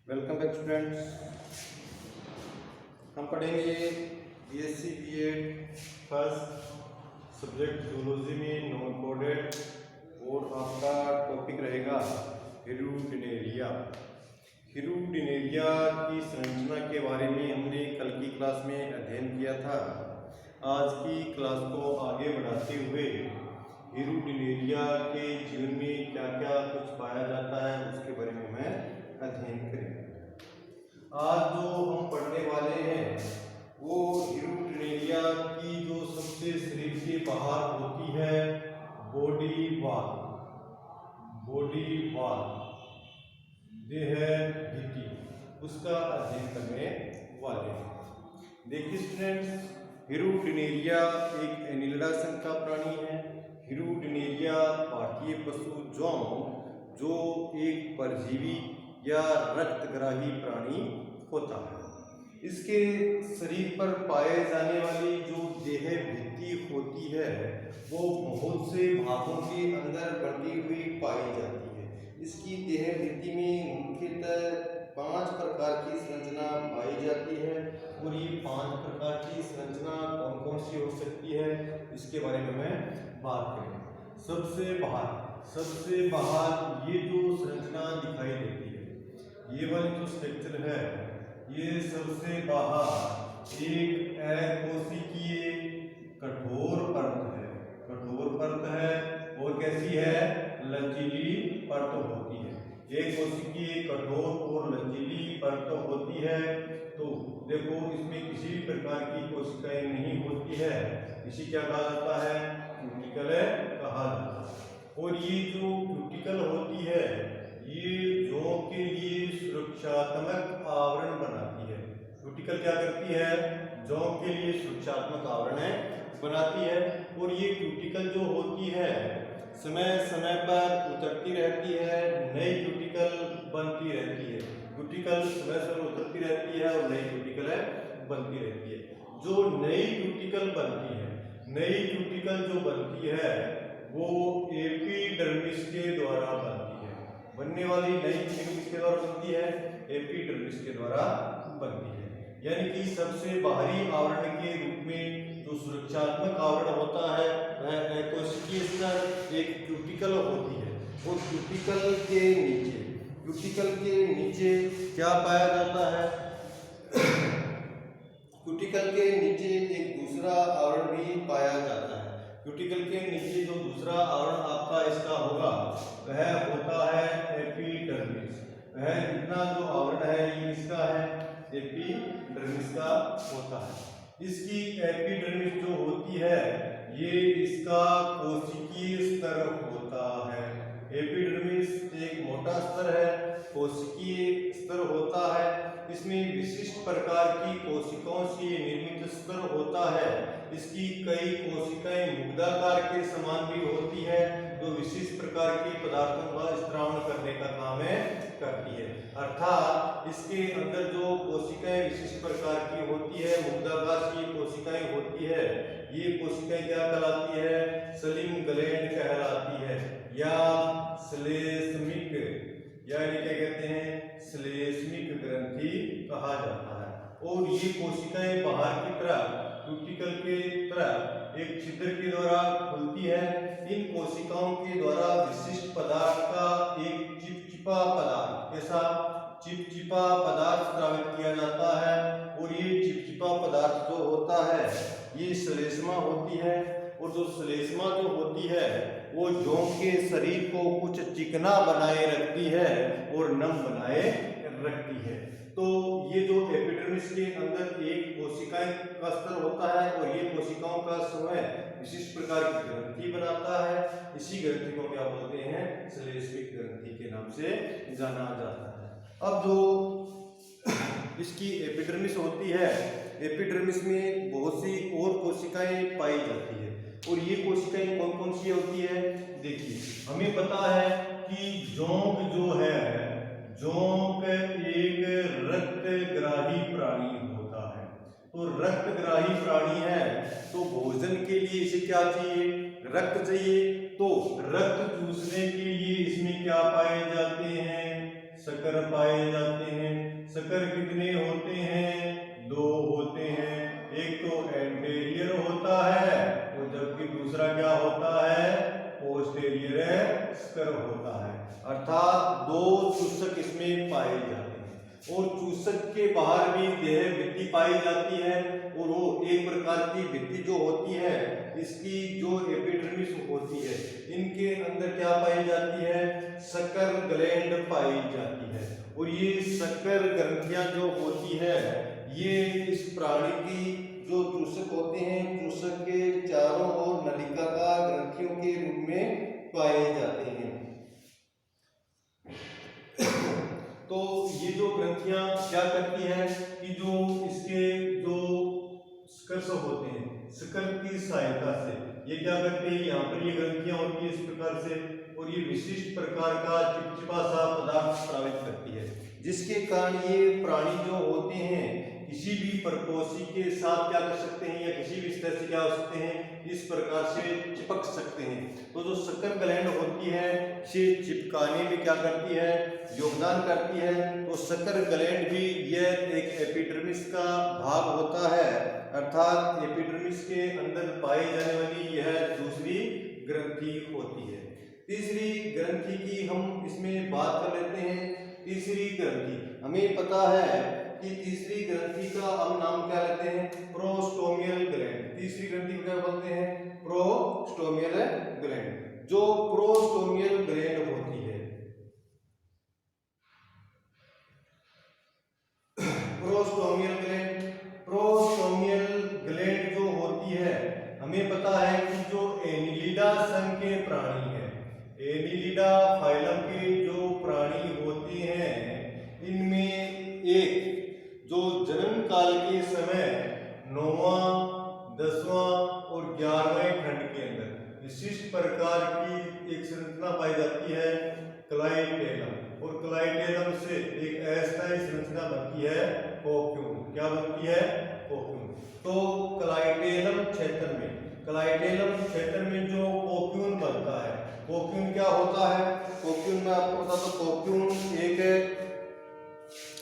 Welcome back students. हम पढ़ेंगे BSc BEd first subject zoology में नॉन कोडेड और आपका टॉपिक रहेगा हिरुडिनेरिया। हिरुडिनेरिया की संरचना के बारे में हमने कल की क्लास में अध्ययन किया था। आज की क्लास को आगे बढ़ाते हुए हिरुडिनेरिया के जीवन में क्या क्या कुछ पाया जाता है उसके बारे में मैं अध्ययन करेंगे। आज जो हम पढ़ने वाले हैं वो हिरुडिनेरिया की जो सबसे शरीर के बाहर होती है बॉडी वाल देह भित्ति, उसका अध्ययन करने वाले हैं। देखिए स्टूडेंट्स, हिरुडिनेरिया एक एनिलिडा संघ का प्राणी है। हिरुडिनेरिया भारतीय पशु जो एक परजीवी या रक्तग्राही प्राणी होता है। इसके शरीर पर पाए जाने वाली जो देह भित्ति होती है वो बहुत से भागों के अंदर बटी हुई पाई जाती है। इसकी देह भित्ति में मुख्यतः 5 प्रकार की संरचना पाई जाती है और ये 5 प्रकार की संरचना कौन कौन सी हो सकती है इसके बारे में मैं बात करेंगे। सबसे बाहर ये जो संरचना दिखाई देती है, ये वाली जो स्ट्रक्चर है, ये सबसे बाहर एक अकोशिकीय कठोर परत है और कैसी है, लचीली परत होती है। एक कोशिकीय कठोर और लचीली परत होती है। तो देखो, इसमें किसी भी प्रकार की कोशिकाएं नहीं होती है। इसी क्या कहा जाता है, क्यूटिकल कहा जाता है। और ये जो क्यूटिकल होती है ये जोंक के लिए सुरक्षात्मक आवरण बनाती है। क्यूटिकल क्या करती है, जोंक के लिए सुरक्षात्मक आवरण बनाती है। और ये क्यूटिकल जो होती है समय समय पर उतरती रहती है, नई क्यूटिकल बनती रहती है। क्यूटिकल समय समय उतरती रहती है और नई क्यूटिकल बनती रहती है। जो नई क्यूटिकल जो बनती है वो एपिडर्मिस के द्वारा बनती है। बनने वाली नई क्यूटिकल किसके द्वारा बनती है, एपिडर्मिस के द्वारा बनती है। यानी कि सबसे बाहरी आवरण के रूप में जो सुरक्षात्मक आवरण होता है वह कोशिकीय स्तर एक क्यूटिकल होती है। और क्यूटिकल के नीचे क्या पाया जाता है, क्यूटिकल के नीचे एक दूसरा आवरण भी पाया जाता है। क्यूटिकल के नीचे जो दूसरा आवरण आपका इसका होगा वह होता है एपिडर्मिस। वह इतना जो आवरण है ये इसका है, एपिडर्मिस का होता है। इसकी एपिडर्मिस जो होती है ये इसका कोशिकीय स्तर होता है। एपिडर्मिस एक मोटा स्तर है, कोशिकीय स्तर होता है। इसमें विशिष्ट प्रकार की कोशिकाओं से निर्मित स्तर होता है। इसकी कई कोशिकाएं मुग्धाकार के समान भी होती है जो विशिष्ट प्रकार के पदार्थों का स्त्रावण करने का काम करती है। अर्थात इसके अंदर जो कोशिकाएं विशिष्ट प्रकार की होती है, मुग्धाकार की कोशिकाएं होती है, ये कोशिकाएं क्या कहलाती है, सलिम ग्लैंड कहलाती है या श्लेष्मिक, यानी क्या कहते हैं, श्लेष्मिक ग्रंथि कहा जाता है। और ये कोशिकाएं बाहर की तरफ क्यूटिकल के तरफ एक छिद्र के द्वारा खुलती है। इन कोशिकाओं के द्वारा विशिष्ट पदार्थ का एक चिपचिपा पदार्थ स्रावित किया जाता है। और ये चिपचिपा पदार्थ जो होता है ये श्लेष्मा होती है। और जो श्लेष्मा जो होती है वो जोंक के शरीर को कुछ चिकना बनाए रखती है और नम बनाए रखती है। तो ये जो एपिडर्मिस के अंदर एक कोशिकाएं का स्तर होता है और ये कोशिकाओं का समूह विशिष्ट प्रकार की ग्रंथि बनाता है। इसी ग्रंथि को क्या बोलते हैं, श्लेष्मिक ग्रंथि के नाम से जाना जाता है। अब जो इसकी एपिडर्मिस होती है, एपिडर्मिस में बहुत सी और कोशिकाएं पाई जाती है। और ये कोशिकाएं कौन कौन सी होती है, देखिए हमें पता है कि जोंक जो है, जोंक एक रक्तग्राही प्राणी होता है। तो रक्तग्राही प्राणी है तो भोजन के लिए इसे क्या चाहिए, रक्त चाहिए। तो रक्त चूसने के लिए इसमें क्या पाए जाते हैं, शक्कर पाए जाते हैं। शक्कर कितने होते हैं? 2 होते हैं। एक तो एंटेरियर होता है और जबकि दूसरा क्या होता है? पोस्टेरियर शक्कर होता है। अर्थात 2 चूसक इसमें पाए जाते हैं और चूसक के बाहर भी देह भित्ति पाई जाती है और वो एक प्रकार की भित्ति जो होती है इसकी जो एपिडर्मिस होती है इनके अंदर क्या पाई जाती है? शक्कर ग्लैंड पाई जाती है। और ये शक्कर ग्रंथियां जो होती है ये इस प्राणी की जो चूसक होते हैं चूसक के चारों ओर नलिकाकार ग्रंथियों के रूप में पाए जाते हैं। तो ये जो ग्रंथियां क्या करती है कि जो इसके जो स्कर्श होते हैं शक्कर की सहायता से ये क्या करते हैं? यहाँ पर ये ग्रंथियां होती है इस प्रकार से और ये विशिष्ट प्रकार का चिपचिपा सा पदार्थ स्रावित करती है जिसके कारण ये प्राणी जो होते हैं किसी भी परपोषी के साथ क्या कर सकते हैं या किसी भी स्तर से क्या हो सकते हैं इस प्रकार से चिपक सकते हैं। तो जो शक्कर ग्लैंड होती है इसे चिपकाने में क्या करती है? योगदान करती है। तो शक्कर ग्लैंड भी यह एक एपिडर्मिस का भाग होता है अर्थात एपिडर्मिस के अंदर पाई जाने वाली यह दूसरी ग्रंथि होती है। तीसरी ग्रंथि की हम इसमें बात कर लेते हैं। तीसरी ग्रंथि हमें पता है कि तीसरी ग्रंथि का हम नाम क्या लेते हैं? प्रोस्टोमियल ग्लैंड। तीसरी ग्रंथि को क्या बोलते हैं? प्रोस्टोमियल ग्लैंड। जो प्रोस्टोमियल ग्लैंड होती है प्रोस्टोमियल ग्लैंड जो होती है हमें पता है कि जो एनिलिडा संघ के प्राणी है एनिलिडा फाइलम के जो प्राणी होते हैं इनमें एक जो जन्म काल के समय 9वां 10वां और 11वें खंड के अंदर विशिष्ट प्रकार की एक संरचना पाई जाती है क्लाइटेलम और क्लाइटेलम से एक अस्थायी संरचना बनती है कोक्यून। क्या बनती है? कोक्यून। तो क्लाइटेलम क्षेत्र में जो कोक्यून बनता है कोक्यून क्या होता है? कोक्यून में आपको बता दो कोक्यून एक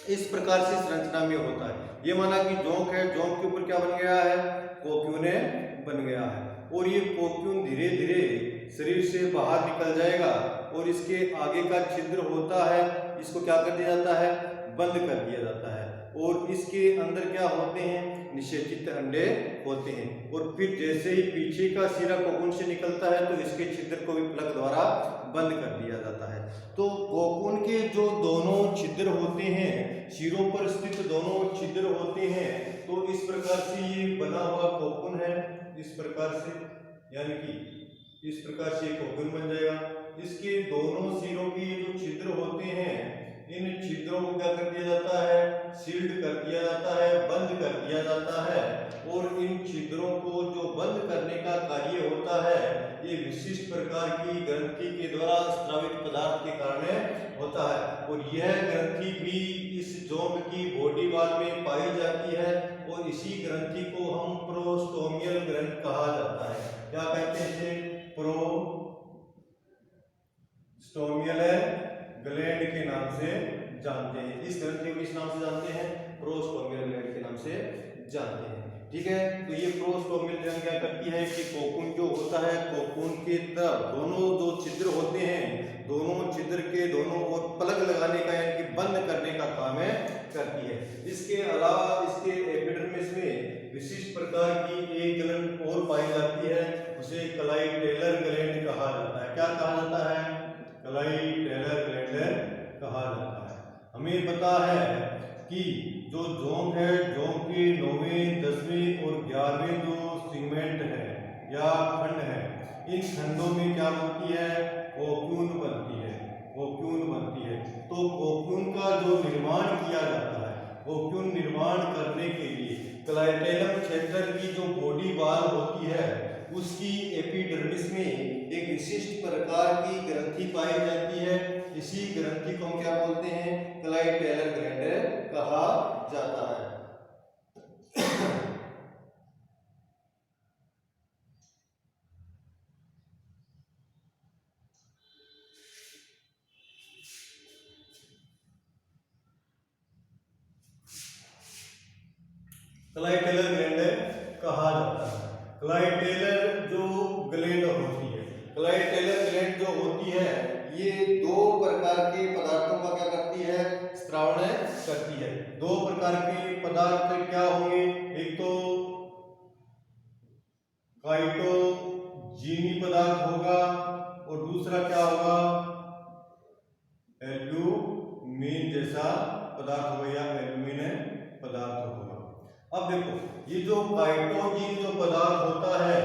इस प्रकार से संरचना में होता है। ये माना कि जोंक है जोंक के ऊपर क्या बन गया है? कोक्यून बन गया है और ये कोक्यून धीरे धीरे शरीर से बाहर निकल जाएगा और इसके आगे का छिद्र होता है इसको क्या कर दिया जाता है? बंद कर दिया जाता है और इसके अंदर क्या होते हैं? निषेचित अंडे होते हैं और फिर जैसे ही पीछे का सिरा कोकून से निकलता है तो इसके छिद्र को भी प्लग द्वारा बंद कर दिया जाता है। तो कोकून के जो दोनों छिद्र होते हैं सिरों पर स्थित दोनों छिद्र होते हैं तो इस प्रकार से ये बना हुआ कोकून है इस प्रकार से यानी कि इस प्रकार से कोकून बन जाएगा। इसके दोनों सिरों के जो छिद्र होते हैं इन छिद्रों को क्या कर दिया जाता है? सील्ड कर दिया जाता है बंद कर दिया जाता है और इन छिद्रों को जो बंद करने का कार्य होता है ये विशिष्ट प्रकार की ग्रंथि के द्वारा स्रावित पदार्थ के कारण होता है और यह ग्रंथि भी इस जोंक की बॉडी वॉल में पाई जाती है और इसी ग्रंथि को हम प्रोस्टोमियल ग्रंथ कहा जाता है। क्या कहते हैं इसे? प्रोस्टोमियल ग्लैंड के नाम से जानते हैं। इस ग्रंथि को किस नाम से जानते हैं? प्रोस्टोमियल ग्लैंड के नाम से जानते हैं। ठीक है। तो ये प्रोस्टोमियल ग्लैंड क्या करती है कि कोकून जो होता है कोकून के तरफ दोनों जो छिद्र होते हैं दोनों छिद्र के दोनों ओर प्लग लगाने का यानी कि बंद करने का काम करती है। इसके अलावा इसके एपिडर्मिस में विशिष्ट प्रकार की एक ग्लैंड और पाई जाती है उसे क्लाइटेलर ग्लैंड कहा जाता है। क्या कहा जाता है? क्लाइटेलर ग्लैंड कहा जाता है। हमें पता है कि जो जोंक है जोंक के 9वें 10वें और 11वें जो सेगमेंट है या खंड है इन खंडों में क्या बनती है? कोक्यून बनती है कोक्यून बनती है। तो कोक्यून का जो निर्माण किया जाता है कोक्यून निर्माण करने के लिए क्लाइटेलम क्षेत्र की जो बॉडी वॉल होती है उसकी एपिडर्मिस में एक विशिष्ट प्रकार की ग्रंथि पाई जाती है। इसी ग्रंथि को हम क्या बोलते हैं? क्लाइटेलर ग्लैंड कहा जाता है। क्लाइटेलर ग्लैंड कहा जाता है। क्लाइटेलर जो ग्लैंड होती है, क्लाइटेलर ग्लैंड जो होती है ये दो प्रकार के पदार्थों का क्या करती है, स्रावण करती है। दो प्रकार के पदार्थ क्या होंगे, एक तो काइटोजीनी पदार्थ होगा और दूसरा क्या होगा, एल्यूमीन जैसा पदार्थ होगा या एल्यूमीन पदार्थ होगा। अब देखो ये जो काइटोजीन जो पदार्थ होता है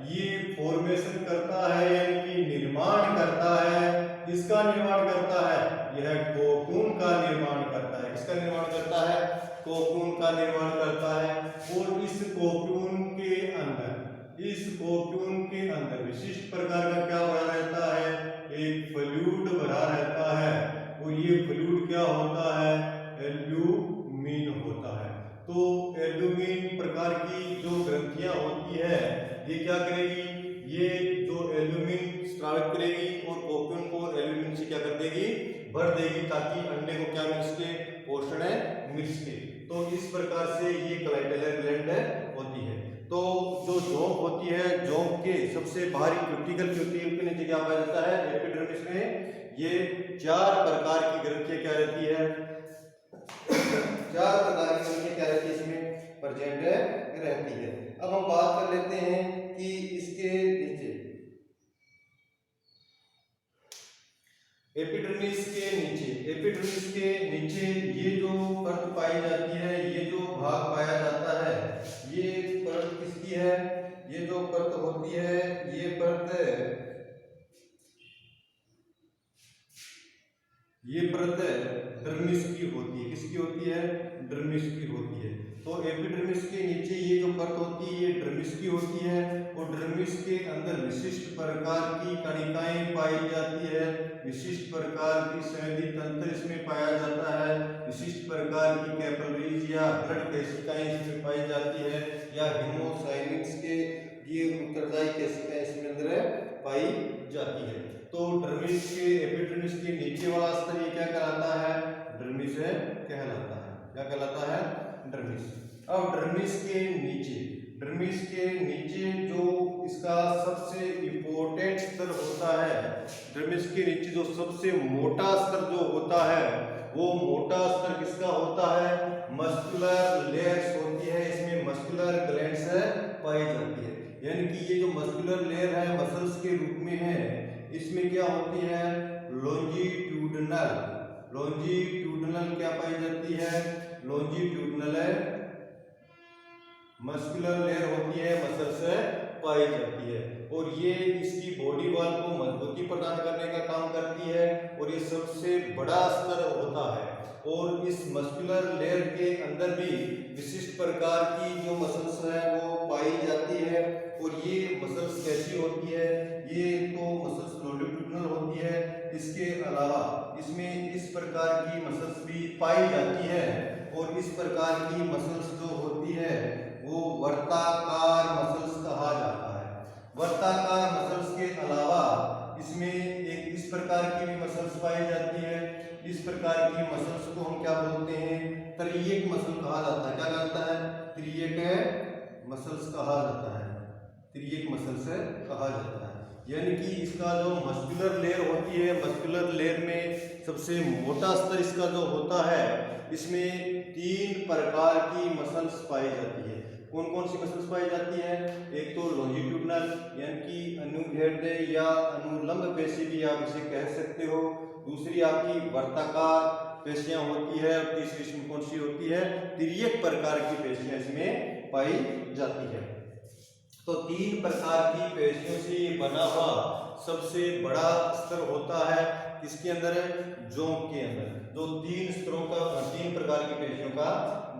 ये फॉर्मेशन करता है यानी कि निर्माण करता है। किसका निर्माण करता है, यह कोकून का निर्माण करता है। किसका निर्माण करता है, कोकून का निर्माण करता है। और इस कोकून के अंदर, इस कोकून के अंदर विशिष्ट प्रकार का क्या भरा रहता है, एक फ्लूइड भरा रहता है। और ये फ्लूइड क्या होता है, एल्यूमीन होता है। तो एल्यूमीन प्रकार की जो ग्रंथियां होती है ये क्या करेगी, ये जो एल्यूमीन स्रावित करेगी और कोकून को एल्यूमीन से क्या कर देगी, भर देगी, ताकि अंडे को क्या मिल सके, पोषण मिल सके। तो इस प्रकार से ये क्लाइटेलर ग्लैंड होती है। तो जो जोंक होती है, जोंक के सबसे बाहरी क्यूटिकल के नीचे क्या पाया जाता है, एपिडर्मिस में ये 4 प्रकार की ग्रंथियां क्या रहती है, 4 प्रकार की ग्रंथियां क्या रहती है, इसमें प्रेजेंट रहती है। अब हम बात कर लेते हैं कि इसके नीचे एपिडर्मिस के नीचे ये जो परत पाई जाती है, ये जो भाग पाया जाता है, ये परत किसकी है, ये जो परत होती है ये परत डर्मिस की होती है। किसकी होती है, डर्मिस की होती है। तो एपिडर्मिस के नीचे ये जो परत होती है ये डर्मिस की होती है। और डर्मिस के अंदर विशिष्ट प्रकार की कणिकाएं पाई जाती है, विशिष्ट प्रकार की संवेदी तंत्र इसमें पाया जाता है, विशिष्ट प्रकार की कैपिलरीज या ब्लड कोशिकाएं इसमें पाई जाती है, या हीमोसाइनिट्स के ये उत्तरदायी कोशिकाएं इसमें अंदर पाई जाती है। तो डर्मिस के एपिडर्मिस के नीचे वाला स्तर ये क्या कहलाता है, डर्मिस कहलाता है। क्या कहलाता है, डर्मिस। अब डर्मिस के नीचे जो इसका सबसे इंपॉर्टेंट स्तर होता है, डर्मिस के नीचे जो सबसे मोटा स्तर जो होता है वो मोटा स्तर किसका होता है, मस्कुलर लेयर्स होती है। इसमें मस्कुलर ग्लैंड्स पाई जाती है, यानी कि ये जो मस्कुलर लेयर है मसल्स के रूप में है, इसमें क्या होती है, लॉन्जिट्यूडनल क्या पाई जाती है, लॉन्जिट्यूडनल मस्कुलर लेयर होती है, मसल से पाई जाती है। और ये इसकी बॉडी वॉल को मजबूती प्रदान करने का काम करती है और ये सबसे बड़ा स्तर होता है। और इस मस्कुलर लेयर के अंदर भी विशिष्ट प्रकार की जो मसल्स है वो पाई जाती है। और ये मसल्स कैसी होती है, ये तो मसल्स लॉन्जिट्यूडनल होती है, इसके अलावा इसमें इस प्रकार की मसल्स भी पाई जाती है। और इस प्रकार की मसल्स जो होती है वो वर्ताकार मसल्स कहा जाता है। वर्ताकार मसल्स के अलावा इसमें एक इस प्रकार की भी मसल्स पाई जाती है। इस प्रकार की मसल्स को हम क्या बोलते हैं, त्रियक मसल कहा जाता है। क्या कहता है, त्रियक मसल्स कहा जाता है, त्रियक मसल्स कहा जाता है। यानी कि इसका जो मस्कुलर लेयर होती है, मस्कुलर लेयर में सबसे मोटा स्तर इसका जो होता है, इसमें 3 प्रकार की मसल्स पाई जाती है। कौन कौन सी मसल्स पाई जाती है, एक तो लॉन्जिट्यूडनल यानी कि अनुदैर्ध्य या अनुलंब पेशी भी आप इसे कह सकते हो, दूसरी आपकी वर्ताकार पेशियां होती है, और तीसरी इसमें कौन सी होती है, तिर्यक प्रकार की पेशियां इसमें पाई जाती है। तो 3 प्रकार की पेशियों से बना हुआ सबसे बड़ा स्तर होता है किसके अंदर है, जोंक के अंदर, जो 3 स्तरों का 3 प्रकार की पेशियों का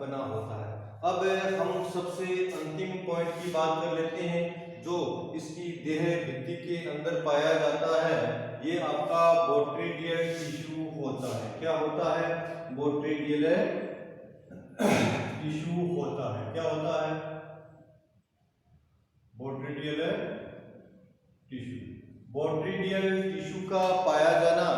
बना होता है। अब हम सबसे अंतिम पॉइंट की बात कर लेते हैं जो इसकी देह भित्ति के अंदर पाया जाता है, ये आपका बोट्रेडियल टिश्यू होता है। क्या होता है, बोट्रेडियल टिश्यू होता है। क्या होता है, बोट्रेडियल टिश्यू। बोट्रेडियल टिश्यू का पाया जाना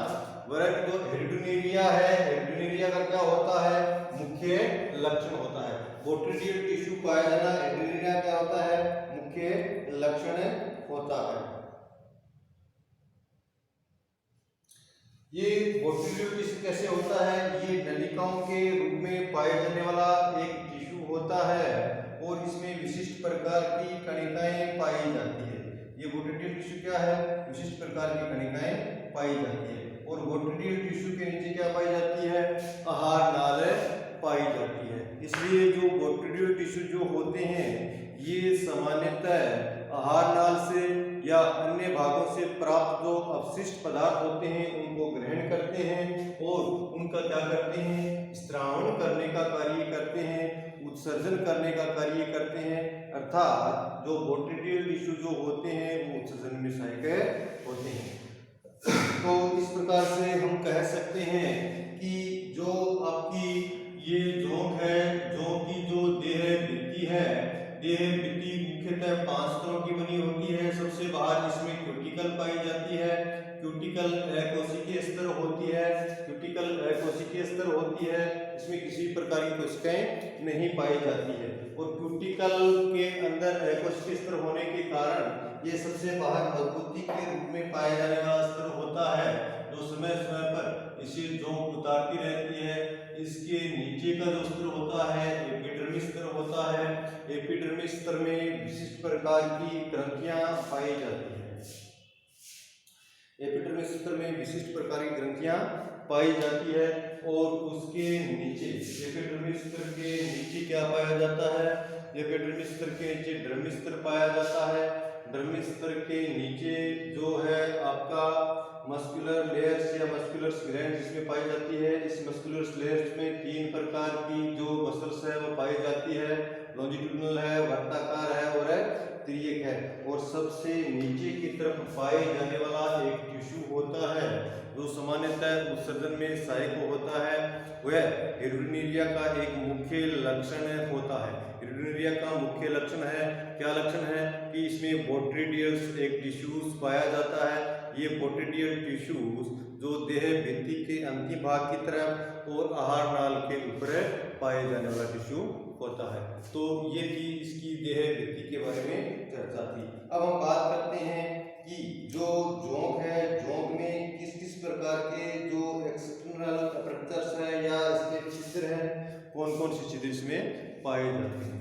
वर्ग जो हेरिडोनेरिया है, हेरिडोनेरिया का क्या होता है, मुख्य मुख्य लक्षण होता है। बोट्रेटियल टिश्यू पाया जाना एड्रेनिया क्या होता है, मुख्य लक्षण होता है। ये बोट्रेटियल टिश्यू कैसे होता है, ये नलिकाओं के रूप में पाए जाने वाला एक टिश्यू होता है और इसमें विशिष्ट प्रकार की कणिकाएं पाई जाती है। ये बोट्रेटियल टिश्यू क्या है, विशिष्ट प्रकार की कणिकाएं पाई जाती है। और बोट्रेटियल टिश्यू के नीचे क्या पाई जाती है, आहार नाल पाई जाती है। इसलिए जो बोट्रेटियल टिश्यू जो होते हैं ये सामान्यतः आहार नाल से या अन्य भागों से प्राप्त जो अपशिष्ट पदार्थ होते हैं उनको ग्रहण करते हैं और उनका क्या करते हैं, स्त्रावण करने का कार्य करते हैं, उत्सर्जन करने का कार्य करते हैं। अर्थात जो बोट्रेटियल टिश्यू जो होते हैं वो उत्सर्जन में सहायक होते हैं। तो इस प्रकार से हम कह सकते हैं कि जो आपकी ये जोंक है, जोंक की जो देह भित्ति है, देह भित्ति मुख्यतः 5 स्तरों की बनी होती है। सबसे बाहर इसमें क्यूटिकल पाई जाती है, क्यूटिकल कोशिकीय स्तर होती है, क्यूटिकल कोशिकीय स्तर होती है। इसमें किसी प्रकार की कोशिकाएं नहीं पाई जाती है और क्यूटिकल के अंदर कोशिकीय स्तर होने के कारण ये सबसे बाहर मजबूती के रूप में पाया जाने वाला स्तर होता है जो समय समय पर इसे जोंक उतारती रहती है। इसके नीचे का जो स्तर होता है एपिडर्मिस स्तर होता है। एपिडर्मिस स्तर में विशिष्ट प्रकार की ग्रंथियां पाई जाती है। एपिडर्मिस स्तर में विशिष्ट प्रकार की ग्रंथियां पाई जाती है और उसके नीचे एपिडर्मिस स्तर के नीचे क्या पाया जाता है, एपिडर्मिस स्तर के नीचे डर्मिस स्तर पाया जाता है। डर्मिस स्तर के नीचे जो है आपका मस्कुलर लेयर्स या मस्कुलर ग्लैंड इसमें पाई जाती है। इस मस्कुलर लेयर्स में 3 प्रकार की जो मसल्स है वो पाई जाती है, लॉन्जिट्यूडिनल है, वर्ताकार है और तिर्यक है। और सबसे नीचे की तरफ पाए जाने वाला एक टिश्यू होता है जो सामान्यतः उत्सर्जन में सहायक होता है, वह यूरिनेरिया का एक मुख्य लक्षण होता है। यूरिनेरिया का मुख्य लक्षण है, क्या लक्षण है कि इसमें बोट्रेटियल एक टिश्यूज पाया जाता है। ये बोट्रेटियल टिश्यूज जो देह भित्ति के अंतिम भाग की तरफ और आहार नाल के ऊपर पाए जाने वाला टिश्यू होता है। तो ये थी इसकी देह भित्ति के बारे में चर्चा थी। अब हम बात करते हैं कि जो जोंक है, जोंक में किस किस प्रकार के जो एक्सटर्नल अपर्चर्स है या इसके छिद्र हैं, कौन कौन से छिद्र इसमें पाए जाते हैं।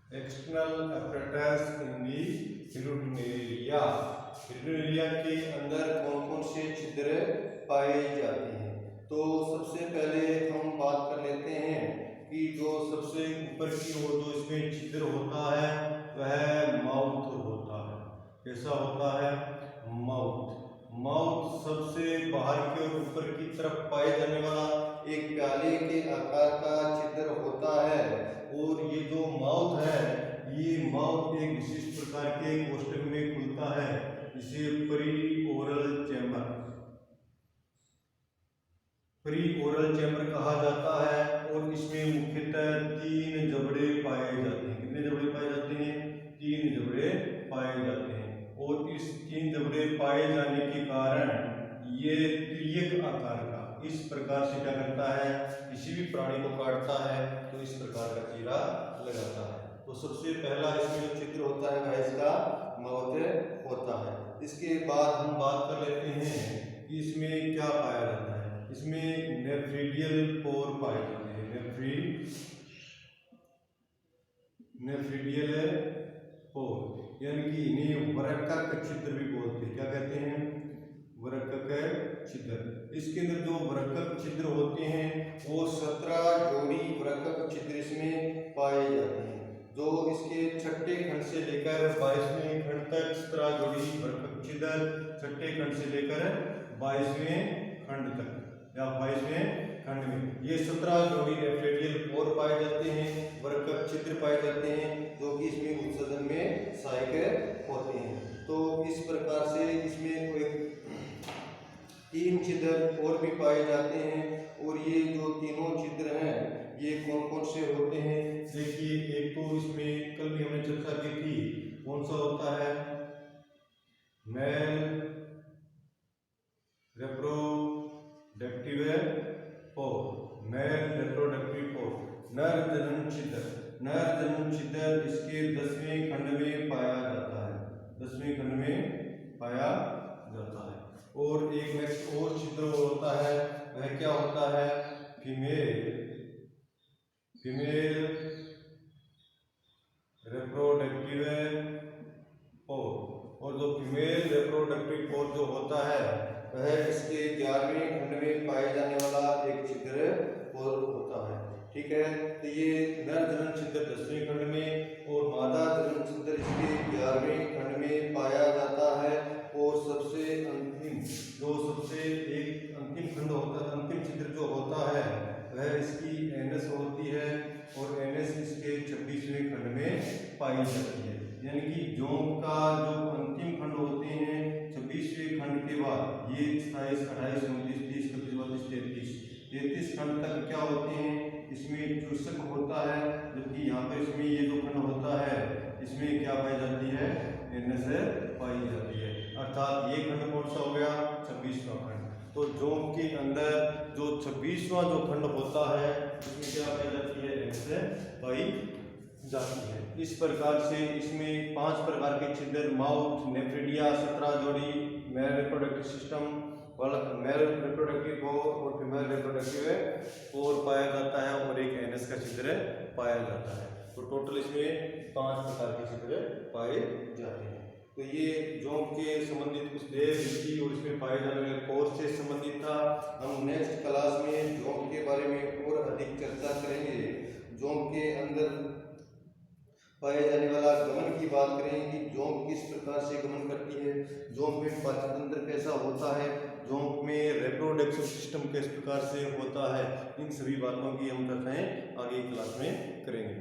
External apparatus in the यूरिनेरिया। यूरिनेरिया के अंदर कौन कौन से छिद्र पाए जाते हैं, तो सबसे पहले हम बात कर लेते हैं कि जो सबसे ऊपर की ओर जो इसमें छिद्र होता है वह माउथ होता है। कैसा होता है, माउथ। माउथ सबसे बाहर के और ऊपर की तरफ पाए जाने वाला एक प्याले के आकार का छिद्र होता है और ये जो माउथ है, ये माउथ एक विशिष्ट प्रकार के कोष्ठक में खुलता है, इसे pre oral chamber, pre oral chamber कहा जाता है। और इसमें मुख्यतः 3 जबड़े पाए जाते हैं। कितने जबड़े पाए जाते हैं, 3 जबड़े पाए जाते हैं। और इस 3 जबड़े पाए जाने के कारण ये त्रियक आकार का इस प्रकार से क्या करता है, किसी भी प्राणी को काटता है तो इस प्रकार का चीरा लगाता है। तो सबसे पहला इसमें जो चित्र होता है वह इसका मौत होता है। इसके बाद हम बात कर लेते हैं कि इसमें क्या पाया जाता है। इसमें नेफ्रिडियल पोर पाए जाते हैं। नेफ्रिडियल पोर यानी कि इन्हें वृक्कक छिद्र भी बोलते हैं। क्या कहते हैं? वृक्कक छिद्र। इसके अंदर जो वृक्कक छिद्र होते हैं वो 17 जोड़ी वृक्कक छिद्र इसमें पाए जाते हैं। जो इसके छठे खंड से लेकर 22वें खंड तक 17 जोड़ी वृक्कक छिद्र, छठे खंड से लेकर 22वें खंड तक या 22वें खंड में ये 17 जोड़ी नेफ्रिडियल पोर पाए जाते हैं, वृक्कक छिद्र पाए जाते हैं, जो कि इसमें उत्सर्जन में सहायक होते हैं। तो इस प्रकार से इसमें कोई 3 छिद्र और भी पाए जाते हैं। और ये जो तीनों छिद्र हैं ये कौन कौन से होते हैं? देखिए, एक तो इसमें कल भी हमने चर्चा की थी, कौन सा होता है? मेल रिप्रोडक्टिव पोर, मेल रिप्रोडक्टिव पोर, नर जनन छिद्र। नर जनन छिद्र इसके 10वें खंड में पाया जाता है, 10वें खंड में पाया जाता है। और एक नेक्स्ट और छिद्र होता है, वह क्या होता है? Female reproductive pore. और जो फीमेल रिप्रोडक्टिव पोर जो होता है वह इसके 11वें खंड में पाए जाने वाला एक छिद्र पोर होता है। ठीक है, तो ये नर जनन छिद्र 10वें खंड में और मादा जनन छिद्र इसके 11वें खंड में पाया जाता है। और सबसे अंतिम एक अंतिम खंड होता है, अंतिम छिद्र जो होता है वह इसकी एनएस होती है और एनएस इसके 26वें खंड में पाई जाती है। यानी कि जोंक का जो अंतिम खंड होते हैं 26वें खंड के बाद ये 27, 28, 29, 30, 31, 32, 33 खंड तक क्या होते हैं? इसमें चूसक होता है, जबकि यहाँ पे इसमें ये जो खंड होता है इसमें क्या पाई जाती है? एनएस पाई जाती है। अर्थात ये खंड कौन सा हो गया? 26वां खंड। तो जोंक के अंदर जो 26वां जो खंड होता है इसमें क्या पाई जाती है? एनएस पाई जाती है। इस प्रकार से इसमें 5 प्रकार के छिद्र, माउथ, नेफ्रिडिया, 17 जोड़ी, male reproductive system, male reproductive pore और फीमेल रिप्रोडक्टिव पोर पाया जाता है और एक एनएस का छिद्र पाया जाता है। तो टोटल इसमें 5 प्रकार के छिद्र पाए जाते हैं। तो ये जोंक के संबंधित कुछ देह और इसमें पाए जाने वाले पोर से संबंधित था। हम नेक्स्ट क्लास में जोंक के बारे में और अधिक चर्चा करेंगे। जोंक के अंदर पाए जाने वाला गमन की बात करें कि जोंक किस प्रकार से गमन करती है, जोंक में पाचन तंत्र कैसा होता है, जोंक में रिप्रोडक्टिव सिस्टम किस प्रकार से होता है, इन सभी बातों की हम चर्चाएं आगे क्लास में करेंगे।